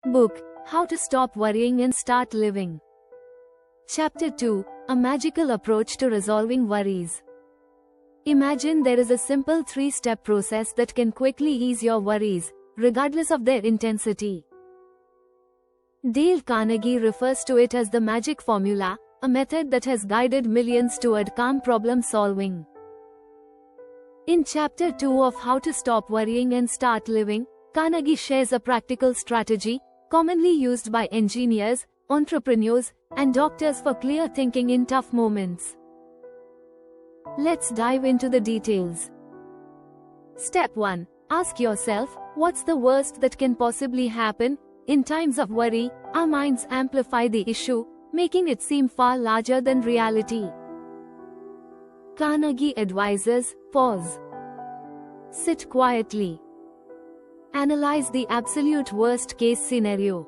Book, How to Stop Worrying and Start Living. Chapter 2, A Magical Approach to Resolving Worries. Imagine there is a simple 3-step process that can quickly ease your worries, regardless of their intensity. Dale Carnegie refers to it as the magic formula, a method that has guided millions toward calm problem solving. In Chapter 2 of How to Stop Worrying and Start Living, Carnegie shares a practical strategy, commonly used by engineers, entrepreneurs, and doctors for clear thinking in tough moments. Let's dive into the details. Step 1. Ask yourself, what's the worst that can possibly happen? In times of worry, our minds amplify the issue, making it seem far larger than reality. Carnegie advises, pause. Sit quietly. Analyze the absolute worst-case scenario.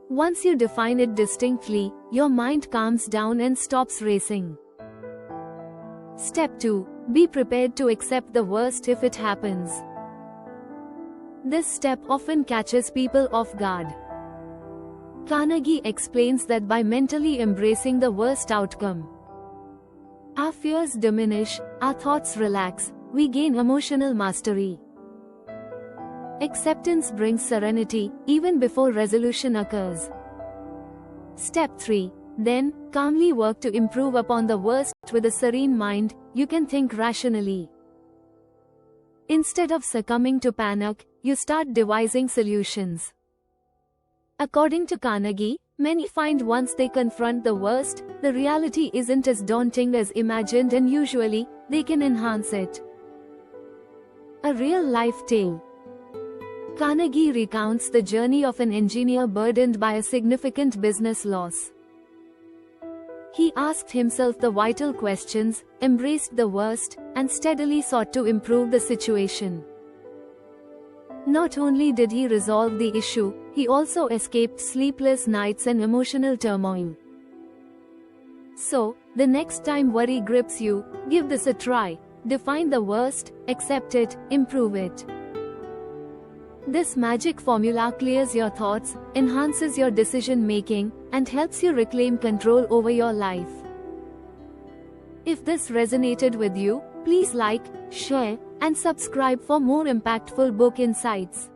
Once you define it distinctly, your mind calms down and stops racing. Step 2. Be prepared to accept the worst if it happens. This step often catches people off guard. Carnegie explains that by mentally embracing the worst outcome, our fears diminish, our thoughts relax, we gain emotional mastery. Acceptance brings serenity, even before resolution occurs. Step 3. Then, calmly work to improve upon the worst. With a serene mind, you can think rationally. Instead of succumbing to panic, you start devising solutions. According to Carnegie, many find once they confront the worst, the reality isn't as daunting as imagined, and usually, they can enhance it. A real-life tale. Carnegie recounts the journey of an engineer burdened by a significant business loss. He asked himself the vital questions, embraced the worst, and steadily sought to improve the situation. Not only did he resolve the issue, he also escaped sleepless nights and emotional turmoil. So, the next time worry grips you, give this a try. Define the worst, accept it, improve it. This magic formula clears your thoughts, enhances your decision-making, and helps you reclaim control over your life. If this resonated with you, please like, share, and subscribe for more impactful book insights.